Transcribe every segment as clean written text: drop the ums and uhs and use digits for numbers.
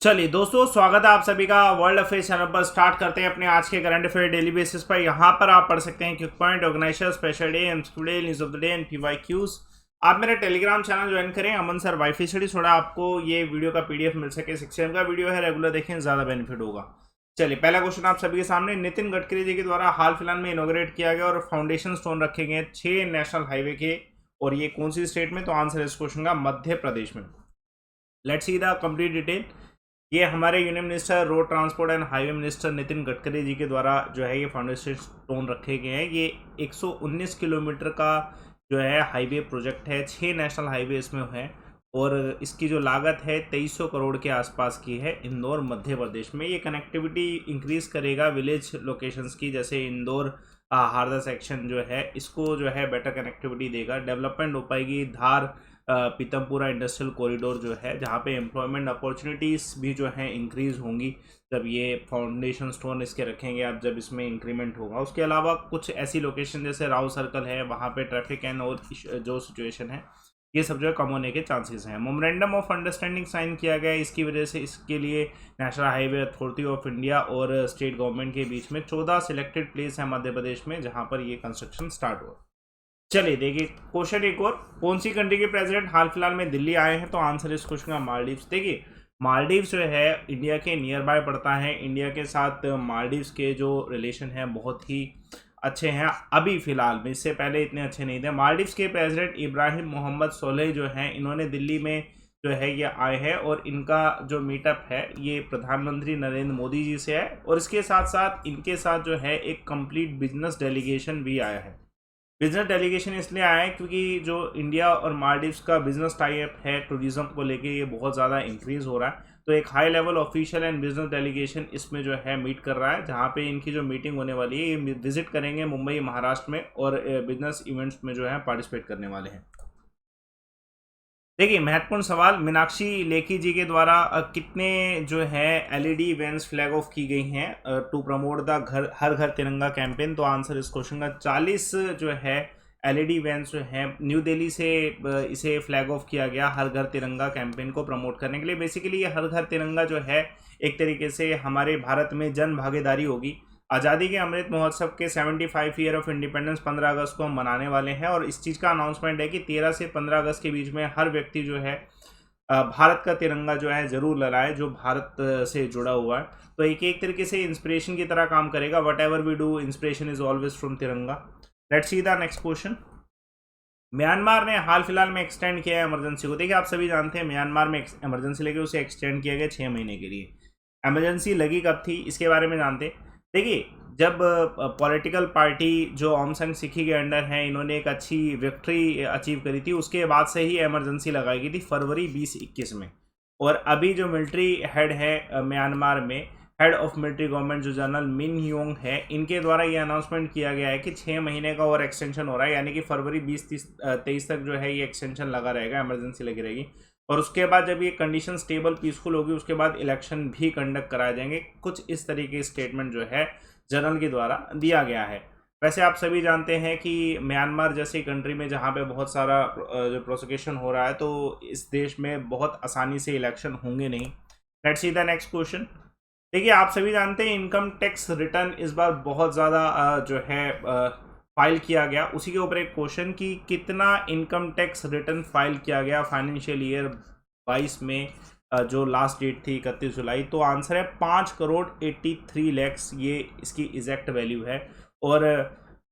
चलिए दोस्तों, स्वागत है आप सभी का वर्ल्ड अफेयर चैनल पर। स्टार्ट करते हैं अपने आज के करंट अफेयर डेली बेसिस पर। यहाँ पर आप पढ़ सकते हैं quick point, organiser, special day, MCQ day, news of the day and PYQs. आप मेरा टेलीग्राम चैनल ज्वाइन करें, अमन सर वाईफाई स्टडी। थोड़ा आपको ये वीडियो का पीडीएफ मिल सके। 6 का वीडियो है, रेगुलर देखें, ज्यादा बेनिफिट होगा। चलिए, पहला क्वेश्चन आप सभी के सामने। नितिन गडकरी जी के द्वारा हाल फिलहाल में इनोग्रेट किया गया और फाउंडेशन स्टोन रखे गए 6 नेशनल हाईवे के, और ये कौन सी स्टेट में? तो आंसर इस क्वेश्चन का मध्य प्रदेश में। Let's see the complete detail. ये हमारे union minister, road transport and highway minister Nitin Gadkari ji के द्वारा जो है ये फाउंडेशन स्टोन रखे गए हैं। ये 119 किलोमीटर का जो है हाईवे प्रोजेक्ट है। 6 नेशनल हाईवे इसमें है और इसकी जो लागत है 2300 करोड़ के आसपास की है। इंदौर मध्य प्रदेश में ये कनेक्टिविटी इंक्रीज करेगा विलेज लोकेशंस की, जैसे इंदौर हारदा सेक्शन जो है इसको जो है बेटर कनेक्टिविटी देगा। डेवलपमेंट हो पाएगी। धार पीतमपुरा इंडस्ट्रियल कॉरिडोर जो है, जहाँ पे एम्प्लॉयमेंट अपॉर्चुनिटीज़ भी जो है इंक्रीज होंगी जब ये फाउंडेशन स्टोन इसके रखेंगे आप, जब इसमें इंक्रीमेंट होगा। उसके अलावा कुछ ऐसी लोकेशन जैसे राव सर्कल है, वहाँ पे ट्रैफिक एंड और जो सिचुएशन है ये सब जो है कम होने के चांसेस हैं। मेमोरेंडम ऑफ अंडरस्टैंडिंग साइन किया गया है। इसकी वजह से इसके लिए national highway authority of India और स्टेट गवर्नमेंट के बीच में 14 सिलेक्टेड प्लेस है मध्य प्रदेश में जहाँ पर ये कंस्ट्रक्शन स्टार्ट हुआ। चलिए देखिए क्वेश्चन एक और। कौन सी कंट्री के प्रेसिडेंट हाल फिलहाल में दिल्ली आए हैं? तो आंसर इस क्वेश्चन का मालदीव्स। देखिए मालदीव्स जो है इंडिया के नियर बाय पड़ता है। इंडिया के साथ मालदीव्स के जो रिलेशन है बहुत ही अच्छे हैं अभी फिलहाल में, इससे पहले इतने अच्छे नहीं थे। मालदीव्स के प्रेसिडेंट इब्राहिम मोहम्मद सोलेह जो हैं, इन्होंने दिल्ली में जो है ये आए हैं और इनका जो मीटअप है ये प्रधानमंत्री नरेंद्र मोदी जी से है। और इसके साथ साथ इनके साथ जो है एक कंप्लीट बिजनेस डेलीगेशन भी आया है। बिजनेस डेलीगेशन इसलिए आया है क्योंकि जो इंडिया और मालदीव्स का बिजनेस टाई अप है टूरिज्म को लेके, ये बहुत ज़्यादा इंक्रीज हो रहा है। तो एक high level official and business delegation इसमें जो है मीट कर रहा है, जहाँ पे इनकी जो मीटिंग होने वाली है ये विजिट करेंगे मुंबई महाराष्ट्र में और बिजनेस इवेंट्स में जो है पार्टिसिपेट करने वाले हैं। देखिए महत्वपूर्ण सवाल। मीनाक्षी लेखी जी के द्वारा कितने जो है एलईडी वैन्स फ्लैग ऑफ की गई हैं टू प्रमोट द घर हर घर तिरंगा कैंपेन? तो आंसर इस क्वेश्चन का 40 जो है एलईडी वैन्स जो हैं न्यू दिल्ली से इसे फ्लैग ऑफ किया गया हर घर तिरंगा कैंपेन को प्रमोट करने के लिए। बेसिकली ये हर घर तिरंगा जो है एक तरीके से हमारे भारत में जन भागीदारी होगी। आज़ादी के अमृत महोत्सव के 75 ईयर ऑफ इंडिपेंडेंस 15 अगस्त को हम मनाने वाले हैं और इस चीज़ का अनाउंसमेंट है कि 13 से 15 अगस्त के बीच में हर व्यक्ति जो है भारत का तिरंगा जो है ज़रूर लहराए जो भारत से जुड़ा हुआ है। तो एक तरीके से इंस्पिरेशन की तरह काम करेगा। Whatever we do, inspiration is always from Tiranga. Let's see the next question. Myanmar ने हाल फिलहाल में एक्सटेंड किया है इमरजेंसी को। देखिए आप सभी जानते हैं म्यांमार में इमरजेंसी लेके उसे एक्सटेंड किया गया 6 महीने के लिए। इमरजेंसी लगी कब थी इसके बारे में जानते हैं। देखिए जब पॉलिटिकल पार्टी जो ऑम सान सिकी के अंडर है, इन्होंने एक अच्छी विक्ट्री अचीव करी थी, उसके बाद से ही इमरजेंसी लगाई गई थी फरवरी 2021 में। और अभी जो मिलिट्री हेड है म्यांमार में, हेड ऑफ मिलिट्री गवर्नमेंट जो जनरल मिन योंग है, इनके द्वारा ये अनाउंसमेंट किया गया है कि 6 महीने का और एक्सटेंशन हो रहा है, यानी कि फरवरी 2023 तक जो है ये एक्सटेंशन लगा रहेगा, इमरजेंसी लगी रहेगी। और उसके बाद जब ये कंडीशन स्टेबल पीसफुल होगी उसके बाद इलेक्शन भी कंडक्ट कराए जाएंगे। कुछ इस तरीके के स्टेटमेंट जो है जनरल के द्वारा दिया गया है। वैसे आप सभी जानते हैं कि म्यांमार जैसी कंट्री में जहाँ पे बहुत सारा जो प्रोसिक्यूशन हो रहा है, तो इस देश में बहुत आसानी से इलेक्शन होंगे नहीं। Let's see the next question. देखिए आप सभी जानते हैं इनकम टैक्स रिटर्न इस बार बहुत ज़्यादा जो है फाइल किया गया। उसी के ऊपर एक क्वेश्चन कि कितना इनकम टैक्स रिटर्न फाइल किया गया फाइनेंशियल ईयर 22 में, जो लास्ट डेट थी 31 जुलाई। तो आंसर है 5 करोड़ 83 लैक्स, ये इसकी एग्जैक्ट वैल्यू है। और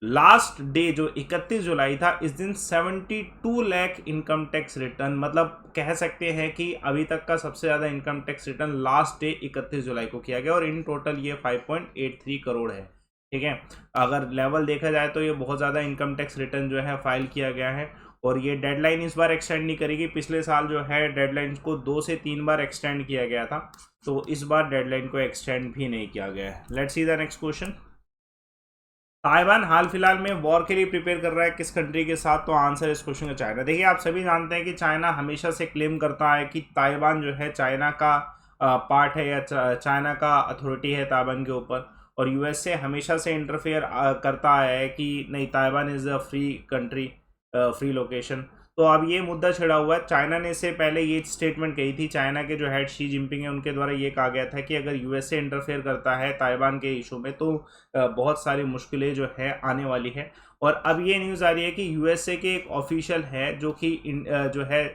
लास्ट डे जो 31 जुलाई था, इस दिन 72 लाख इनकम टैक्स रिटर्न, मतलब कह सकते हैं कि अभी तक का सबसे ज़्यादा income tax return last day 31 जुलाई को किया गया और इन टोटल ये 5.83 करोड़ है। ठीक है, अगर लेवल देखा जाए तो ये बहुत ज़्यादा इनकम टैक्स रिटर्न जो है फाइल किया गया है। और ये डेडलाइन इस बार एक्सटेंड नहीं करेगी। पिछले साल जो है डेडलाइन को 2 से 3 बार एक्सटेंड किया गया था, तो इस बार डेडलाइन को एक्सटेंड भी नहीं किया गया है। Let's see the next question. Taiwan हाल फिलहाल में वॉर के लिए प्रिपेयर कर रहा है किस कंट्री के साथ? तो आंसर इस क्वेश्चन का चाइना। देखिए आप सभी जानते हैं कि चाइना हमेशा से क्लेम करता है कि ताइवान जो है चाइना का पार्ट है या चाइना का अथॉरिटी है ताइवान के ऊपर। और यूएस से हमेशा से इंटरफेयर करता है कि नहीं, Taiwan is a free country, free location. तो अब ये मुद्दा छिड़ा हुआ है। चाइना ने इससे पहले ये स्टेटमेंट कही थी, चाइना के जो हेड शी जिनपिंग है उनके द्वारा ये कहा गया था कि अगर यूएसए इंटरफेयर करता है ताइवान के इशू में तो बहुत सारी मुश्किलें जो है आने वाली है। और अब ये न्यूज़ आ रही है कि यूएसए के एक ऑफिशियल है जो कि जो है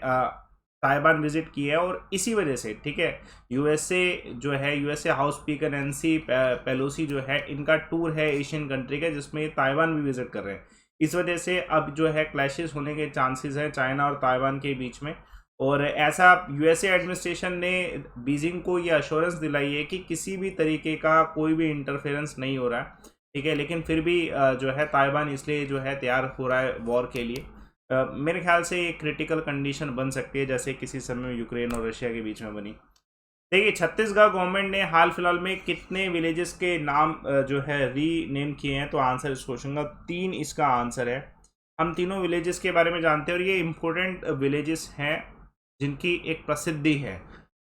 ताइवान विजिट की है, और इसी वजह से, ठीक है, यूएसए जो है, USA house speaker Nancy Pelosi जो है, इनका टूर है एशियन कंट्री का जिसमें ताइवान भी विजिट कर रहे हैं। इस वजह से अब जो है क्लैशेस होने के चांसेस हैं चाइना और ताइवान के बीच में। और ऐसा यूएसए एडमिनिस्ट्रेशन ने बीजिंग को ये अश्योरेंस दिलाई है कि किसी भी तरीके का कोई भी इंटरफेरेंस नहीं हो रहा है, ठीक है, लेकिन फिर भी जो है ताइवान इसलिए जो है तैयार हो रहा है वॉर के लिए। मेरे ख्याल से एक क्रिटिकल कंडीशन बन सकती है जैसे किसी समय यूक्रेन और रशिया के बीच में बनी। देखिए, छत्तीसगढ़ गवर्नमेंट ने हाल फिलहाल में कितने विलेजेस के नाम जो है रीनेम किए हैं, तो आंसर इस क्वेश्चन का 3 इसका आंसर है। हम तीनों विलेजेस के बारे में जानते हैं और ये इम्पोर्टेंट विलेजेस हैं जिनकी एक प्रसिद्धि है।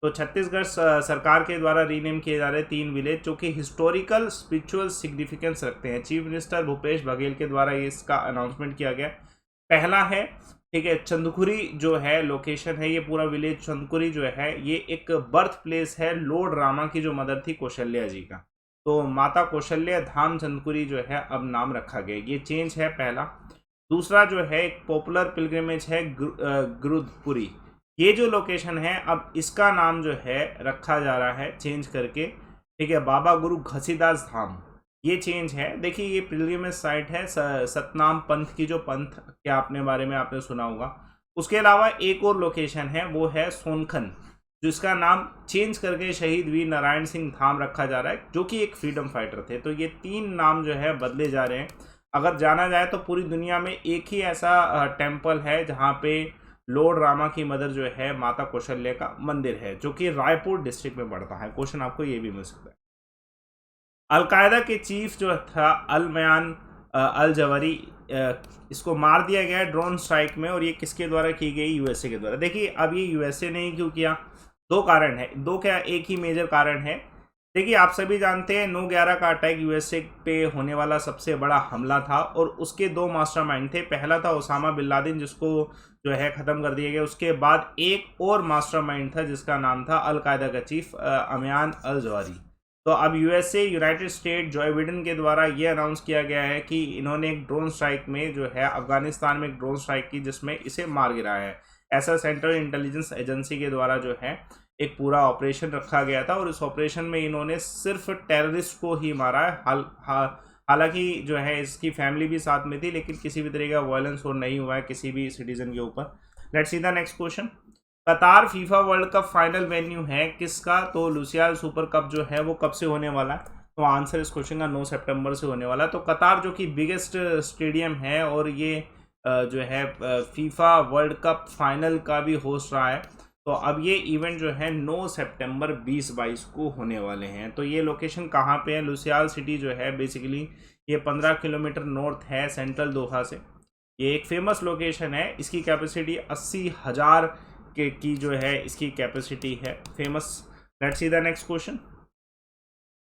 तो छत्तीसगढ़ सरकार के द्वारा रीनेम किए जा रहे 3 विलेज जो कि हिस्टोरिकल स्पिरिचुअल सिग्निफिकेंस रखते हैं। चीफ मिनिस्टर भूपेश बघेल के द्वारा ये इसका अनाउंसमेंट किया गया। पहला है, ठीक है, चंदखुरी जो है लोकेशन है, ये पूरा विलेज चंदखुरी जो है ये एक बर्थ प्लेस है लॉर्ड रामा की जो मदर थी कौशल्या जी का। तो माता कौशल्या धाम चंदखुरी जो है अब नाम रखा गया, ये चेंज है पहला। दूसरा जो है एक पॉपुलर पिलग्रिमेज है गुरुदपुरी, ये जो लोकेशन है अब इसका नाम जो है रखा जा रहा है चेंज करके, ठीक है, बाबा गुरु घसीदास धाम, ये चेंज है। देखिए, ये पिलग्रिमेज साइट है सतनाम पंथ की, जो पंथ के आपने बारे में आपने सुना होगा। उसके अलावा एक और लोकेशन है वो है सोनखन, जिसका नाम चेंज करके शहीद वीर नारायण सिंह धाम रखा जा रहा है जो कि एक फ्रीडम फाइटर थे। तो ये 3 नाम जो है बदले जा रहे हैं। अगर जाना जाए तो पूरी दुनिया में एक ही ऐसा टेम्पल है जहाँ पे लॉर्ड रामा की मदर जो है माता कौशल्या का मंदिर है, जो कि रायपुर डिस्ट्रिक्ट में पड़ता है। क्वेश्चन आपको ये भी मिल सकता है। अलकायदा के चीफ जो था अल-मयान अल-जवारी, इसको मार दिया गया ड्रोन स्ट्राइक में, और ये किसके द्वारा की गई? यूएसए के द्वारा। देखिए, अब ये यूएसए ने क्यों किया? 2 कारण है, 2 क्या, एक ही मेजर कारण है। देखिए, आप सभी जानते हैं 9/11 का अटैक यूएसए पे होने वाला सबसे बड़ा हमला था, और उसके 2 मास्टरमाइंड थे। पहला था ओसामा बिन लादेन, जिसको जो है ख़त्म कर दिया गया। उसके बाद एक और मास्टरमाइंड था जिसका नाम था अलकायदा का चीफ अमयान अल-जवारी। तो अब USA, United state, Joe Biden के द्वारा ये अनाउंस किया गया है कि इन्होंने एक ड्रोन स्ट्राइक में जो है अफगानिस्तान में एक ड्रोन स्ट्राइक की जिसमें इसे मार गिराया है। ऐसा सेंट्रल इंटेलिजेंस एजेंसी के द्वारा जो है एक पूरा ऑपरेशन रखा गया था, और इस ऑपरेशन में इन्होंने सिर्फ टेररिस्ट को ही मारा है। हालांकि जो है इसकी फैमिली भी साथ में थी, लेकिन किसी भी तरह का वायलेंस और नहीं हुआ है किसी भी सिटीजन के ऊपर। Let's see the next question. Qatar FIFA world cup final venue है किसका? तो लुसियाल सुपर कप जो है वो कब से होने वाला है? तो आंसर इस क्वेश्चन का 9 सितंबर से होने वाला है। तो कतार जो कि बिगेस्ट स्टेडियम है, और ये जो है फीफा वर्ल्ड कप फाइनल का भी होस्ट रहा है। तो अब ये इवेंट जो है 9 सितंबर 2022 को होने वाले हैं। तो ये लोकेशन कहाँ पे है? लुसियाल सिटी जो है बेसिकली ये 15 किलोमीटर नॉर्थ है सेंट्रल दोहा से। ये एक फेमस लोकेशन है, इसकी कैपेसिटी 80,000 की जो है इसकी कैपेसिटी है, famous. Let's see the next question.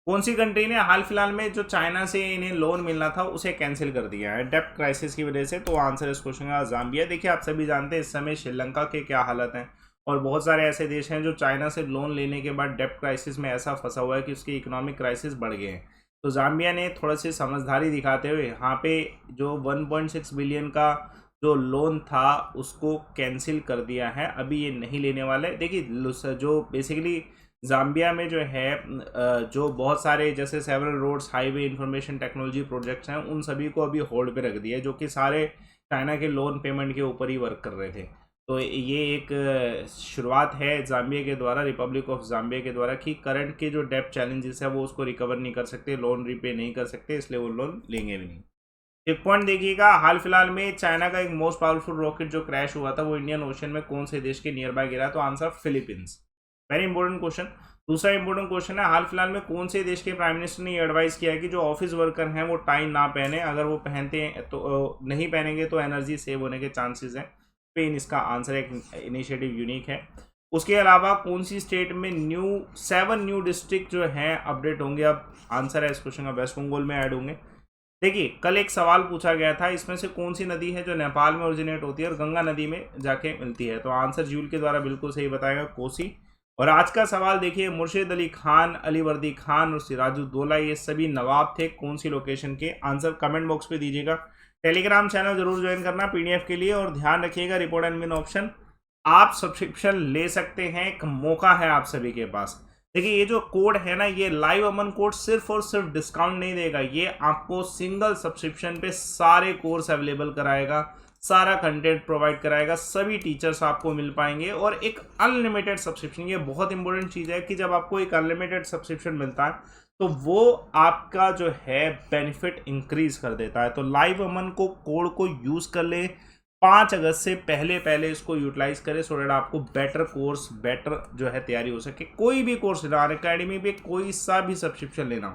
कौन सी कंट्री ने हाल फिलहाल में जो चाइना से इन्हें लोन मिलना था उसे कैंसिल कर दिया है डेब्ट क्राइसिस की वजह से? तो आंसर इस क्वेश्चन का जाम्बिया। देखिए, आप सभी जानते हैं इस समय श्रीलंका के क्या हालत हैं, और बहुत सारे ऐसे देश हैं जो चाइना से लोन लेने के बाद डेब्ट क्राइसिस में ऐसा फंसा हुआ है कि उसकी इकोनॉमिक क्राइसिस बढ़ गए हैं। तो जाम्बिया ने थोड़ा सी समझदारी दिखाते हुए यहाँ पे जो 1.6 बिलियन का जो लोन था उसको कैंसिल कर दिया है, अभी ये नहीं लेने वाले। देखिए, जो बेसिकली जाम्बिया में जो है जो बहुत सारे जैसे several roads, highway, information technology projects हैं, उन सभी को अभी होल्ड पे रख दिया है, जो कि सारे चाइना के लोन पेमेंट के ऊपर ही वर्क कर रहे थे। तो ये एक शुरुआत है जाम्बिया के द्वारा, रिपब्लिक ऑफ जाम्बिया के द्वारा, कि करंट के जो डेब्ट चैलेंजेस है वो उसको रिकवर नहीं कर सकते, लोन रीपे नहीं कर सकते, इसलिए वो लोन लेंगे भी नहीं। एक पॉइंट देखिएगा, हाल फिलहाल में चाइना का एक मोस्ट पावरफुल रॉकेट जो क्रैश हुआ था वो इंडियन ओशन में कौन से देश के नियर बाय गिरा? तो answer Philippines. Very important question. दूसरा इंपॉर्टेंट क्वेश्चन है, हाल फिलहाल में कौन से देश के प्राइम मिनिस्टर ने एडवाइस किया है कि जो ऑफिस वर्कर हैं वो टाई ना पहने, अगर वो पहनते हैं तो नहीं पहनेंगे तो एनर्जी सेव होने के चांसेस हैं? स्पेन इसका आंसर, एक इनिशिएटिव यूनिक है। उसके अलावा कौन सी स्टेट में 7 न्यू डिस्ट्रिक्ट जो हैं अपडेट होंगे? अब आंसर है इस क्वेश्चन का वेस्ट बंगाल में ऐड होंगे। देखिए कल एक सवाल पूछा गया था, इसमें से कौन सी नदी है जो नेपाल में ओरिजिनेट होती है और गंगा नदी में जाके मिलती है? तो आंसर ज्यूल के द्वारा बिल्कुल सही बताएगा, कोसी। और आज का सवाल देखिए, मुर्शिद अली खान, अली वर्दी खान और सिराजुद्दौला ये सभी नवाब थे कौन सी लोकेशन के? आंसर कमेंट बॉक्स पे दीजिएगा। टेलीग्राम चैनल जरूर ज्वाइन करना पीडीएफ के लिए, और ध्यान रखिएगा रिपोर्ट एंड विन ऑप्शन आप सब्सक्रिप्शन ले सकते हैं, एक मौका है आप सभी के पास। देखिए ये जो कोड है ना, ये लाइव अमन कोड सिर्फ और सिर्फ डिस्काउंट नहीं देगा, ये आपको सिंगल सब्सक्रिप्शन पे सारे कोर्स अवेलेबल कराएगा, सारा कंटेंट प्रोवाइड कराएगा, सभी टीचर्स आपको मिल पाएंगे, और एक अनलिमिटेड सब्सक्रिप्शन। ये बहुत इंपॉर्टेंट चीज़ है कि जब आपको एक अनलिमिटेड सब्सक्रिप्शन मिलता है तो वो आपका जो है बेनिफिट इंक्रीज कर देता है। तो लाइव अमन को कोड को यूज़ कर ले, 5 अगस्त से पहले पहले इसको यूटिलाइज करें, सो दैट आपको बेटर कोर्स, बेटर जो है तैयारी हो सके। कोई भी कोर्स लेना, अनअकैडमी पे कोई सा भी सब्सक्रिप्शन लेना,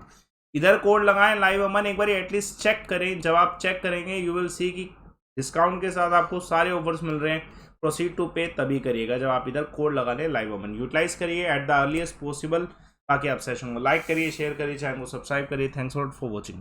इधर कोड लगाएं लाइव अमन, एक बार एटलीस्ट चेक करें। जब आप चेक करेंगे यू विल सी कि डिस्काउंट के साथ आपको सारे ऑफर्स मिल रहे हैं। प्रोसीड टू पे तभी करिएगा जब आप इधर कोड लगा लें लाइव अमन। यूटिलाइज करिए एट द अर्लीस्ट पॉसिबल। बाकी आप सेशन को लाइक करिए, शेयर करिए, चैनल को सब्सक्राइब करिए। Thanks for watching.